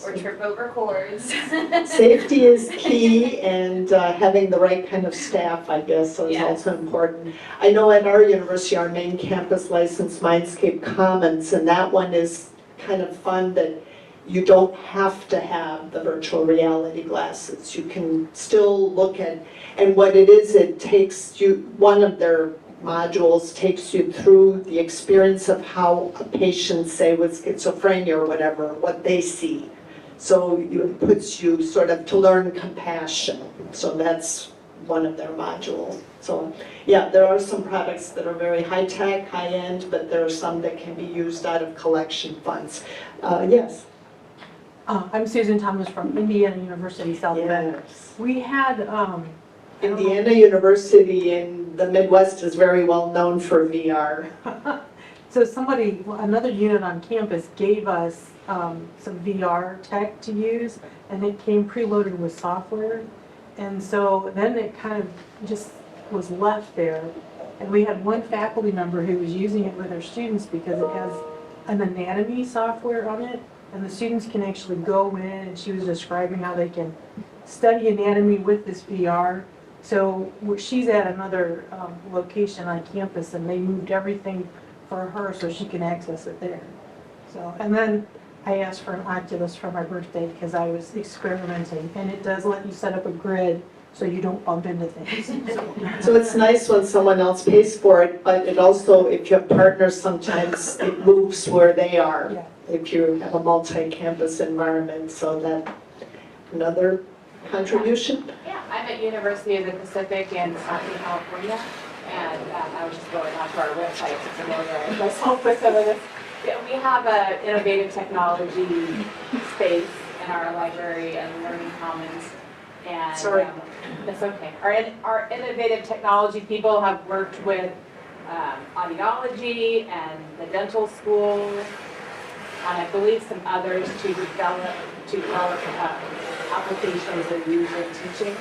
or trip over cords. Safety is key, and having the right kind of staff, I guess, is Yes. also important. I know at our university, our main campus licensed Mindscape Commons, and that one is kind of fun that you don't have to have the virtual reality glasses. You can still look at, and what it is, it takes you, one of their modules takes you through the experience of how a patient, say with schizophrenia or whatever, what they see. So it puts you sort of to learn compassion. So that's one of their modules. So yeah, there are some products that are very high-tech, high-end, but there are some that can be used out of collection funds. Yes? I'm Susan Thomas from Indiana University, South Bend. Yes. We had, Indiana University in the Midwest is very well known for VR. so another unit on campus gave us some VR tech to use, and it came preloaded with software. And so then it kind of just was left there. And we had one faculty member who was using it with her students because it has an anatomy software on it. And the students can actually go in, and she was describing how they can study anatomy with this VR. So she's at another location on campus, and they moved everything for her so she can access it there. So, and then I asked for an Oculus for my birthday because I was experimenting, and it does let you set up a grid so you don't bump into things. So it's nice when someone else pays for it, but it also, if you have partners, sometimes it moves where they are. Yeah. If you have a multi-campus environment, so that another contribution. Yeah, I'm at University of the Pacific in Southern California, and I was just going onto our website to familiarize myself with some of this. Yeah, we have an innovative technology space in our library and learning commons. And Sorry. that's okay. Our innovative technology people have worked with audiology and the dental school, and I believe some others to develop applications and use in teaching.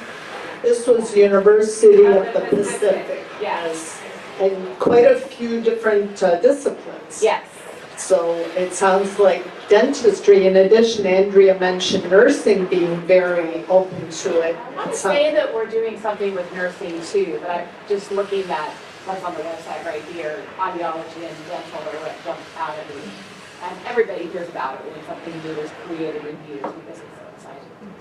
This was University of the Pacific. Yes. And quite a few different disciplines. Yes. So it sounds like dentistry. In addition, Andrea mentioned nursing being very open to it. I want to say that we're doing something with nursing too, but I'm just looking at what's on the website right here, audiology and dental are what jumped out at me. And everybody hears about it when something new is created and used because it's so exciting.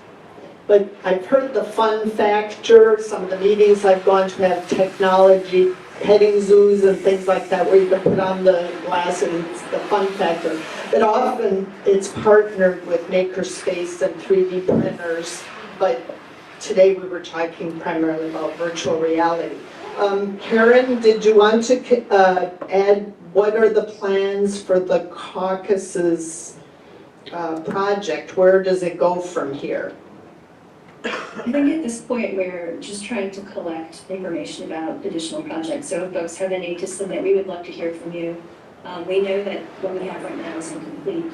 But I've heard the fun factor, some of the meetings I've gone to have technology, petting zoos and things like that, where you can put on the glass and it's the fun factor. But often it's partnered with makerspace and 3D printers, but today we were talking primarily about virtual reality. Karen, did you want to add what are the plans for the caucuses project? Where does it go from here? I think at this point, we're just trying to collect information about additional projects. So if folks have any to submit, we would love to hear from you. We know that what we have right now is incomplete.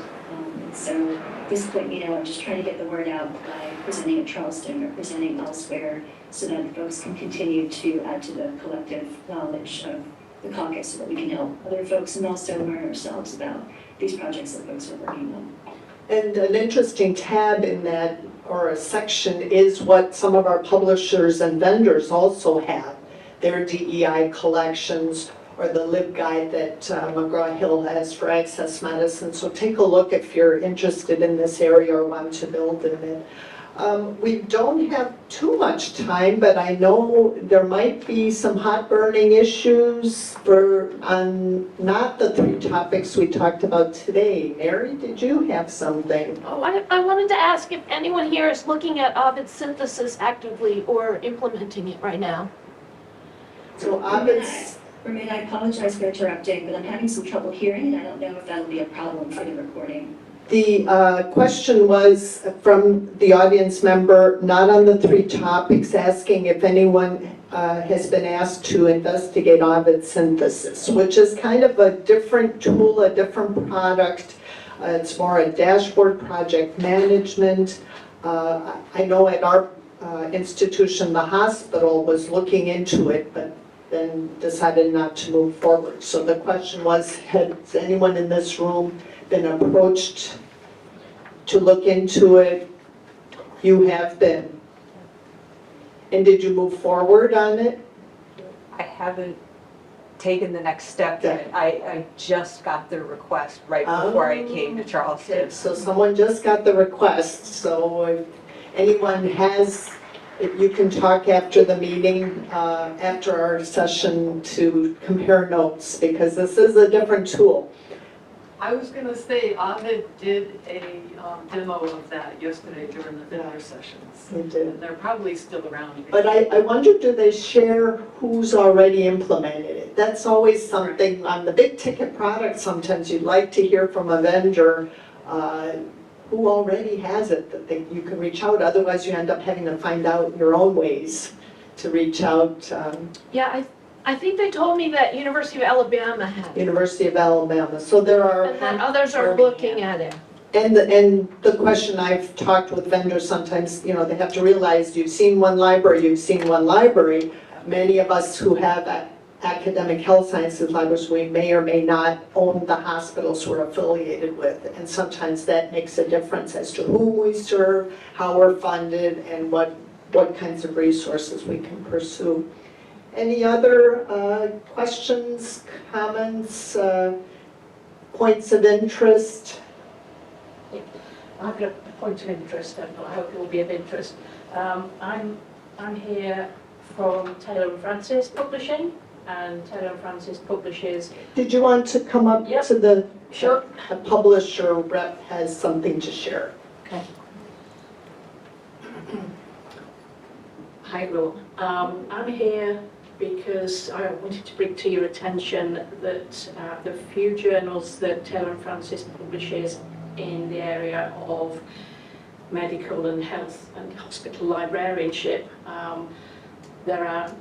So at this point, I'm just trying to get the word out by presenting at Charleston or presenting elsewhere so that folks can continue to add to the collective knowledge of the caucus so that we can help other folks and also learn ourselves about these projects that folks are working on. And an interesting tab in that, or a section, is what some of our publishers and vendors also have. Their DEI collections, or the LibGuide that McGraw-Hill has for access medicine. So take a look if you're interested in this area or want to build in it. We don't have too much time, but I know there might be some hot burning issues on not the 3 topics we talked about today. Mary, did you have something? Oh, I wanted to ask if anyone here is looking at Ovid synthesis actively or implementing it right now. So Ovid's, Ramin, I apologize for interrupting, but I'm having some trouble hearing, and I don't know if that'll be a problem for the recording. the question was from the audience member, not on the 3 topics, asking if anyone has been asked to investigate Ovid synthesis, which is kind of a different tool, a different product. It's more a dashboard project management. I know at our institution, the hospital was looking into it, but then decided not to move forward. So the question was, has anyone in this room been approached to look into it? You have been. And did you move forward on it? I haven't taken the next step yet. I just got the request right before I came to Charleston. Okay, so someone just got the request, so if anyone has, if you can talk after the meeting, after our session to compare notes, because this is a different tool. I was gonna say, Ahmed did a demo of that yesterday during the vendor sessions. They did. And they're probably still around. But I wonder, do they share who's already implemented it? That's always something, on the big ticket products, sometimes you'd like to hear from a vendor who already has it, that you can reach out, otherwise you end up having to find out your own ways to reach out. Yeah, I think they told me that University of Alabama had it, University of Alabama, so there are. and that others are looking at it. And the question, I've talked with vendors sometimes, you know, they have to realize, you've seen one library. Many of us who have academic health sciences libraries, we may or may not own the hospitals we're affiliated with. And sometimes that makes a difference as to whom we serve, how we're funded, and what kinds of resources we can pursue. Any other questions, comments, points of interest? I've got a point of interest, and I hope it will be of interest. I'm here from Taylor and Francis Publishing, and Taylor and Francis publishes. Did you want to come up Yep. to the? Sure. A publisher rep has something to share. Okay. Hi, Will. I'm here because I wanted to bring to your attention that the few journals that Taylor and Francis publishes in the area of medical and health and hospital librarianship, there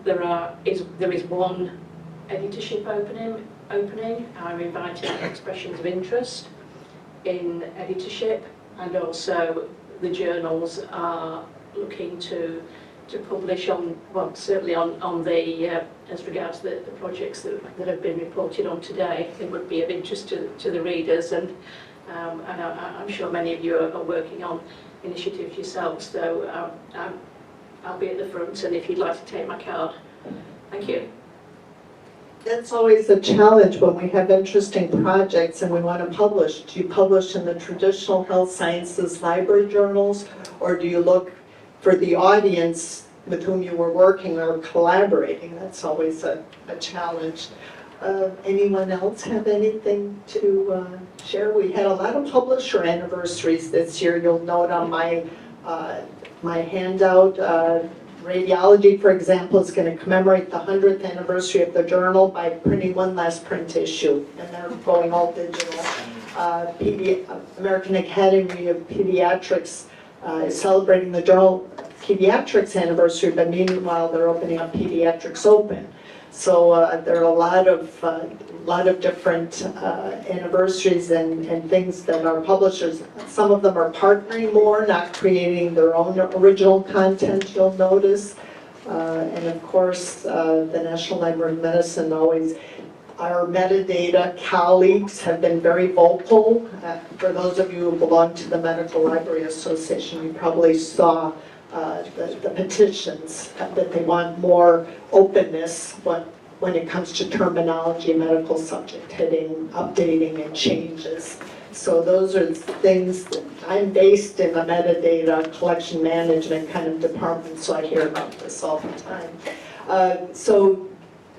is one editorship opening. I'm inviting expressions of interest in editorship, and also the journals are looking to publish on, well, certainly on the, as regards the projects that have been reported on today. It would be of interest to the readers, and I'm sure many of you are working on initiatives yourselves, so I'll be at the front, and if you'd like to take my card. Thank you. That's always a challenge when we have interesting projects and we want to publish. Do you publish in the traditional health sciences library journals, or do you look for the audience with whom you were working or collaborating? That's always a challenge. Anyone else have anything to share? We had a lot of publisher anniversaries this year. You'll note on my handout, Radiology, for example, is going to commemorate the 100th anniversary of the journal by printing one last print issue, and they're going all digital. American Academy of Pediatrics is celebrating the journal Pediatrics anniversary, but meanwhile they're opening up Pediatrics Open. So there are a lot of different anniversaries and things that our publishers, some of them are partnering more, not creating their own original content, you'll notice. And of course, the National Library of Medicine always, our metadata colleagues have been very vocal. For those of you who belong to the Medical Library Association, you probably saw the petitions that they want more openness when it comes to terminology, medical subject heading, updating, and changes. So those are things that I'm based in the metadata collection management kind of department, so I hear about this all the time. So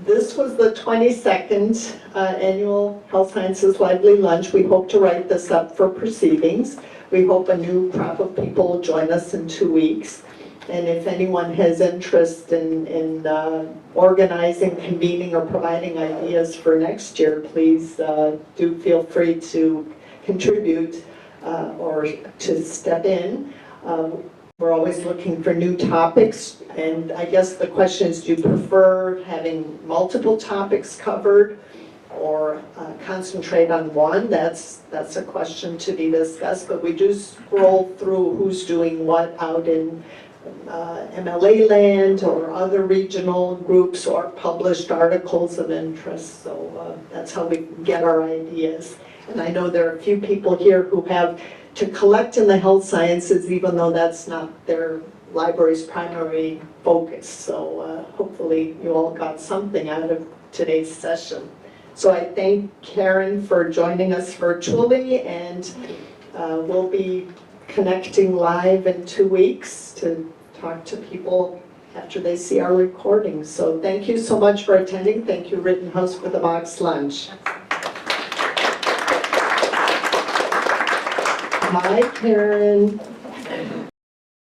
this was the 22nd annual Health Sciences Lively Lunch. We hope to write this up for proceedings. We hope a new crop of people will join us in 2 weeks. And if anyone has interest in organizing, convening, or providing ideas for next year, please do feel free to contribute or to step in. We're always looking for new topics, and I guess the question is, do you prefer having multiple topics covered or concentrate on one? That's a question to be discussed, but we do scroll through who's doing what out in MLA land or other regional groups or published articles of interest. So that's how we get our ideas. And I know there are a few people here who have to collect in the health sciences, even though that's not their library's primary focus. So hopefully you all got something out of today's session. So I thank Karen for joining us virtually, and we'll be connecting live in 2 weeks to talk to people after they see our recording. So thank you so much for attending. Thank you, Rittenhouse, for the box lunch. Bye, Karen.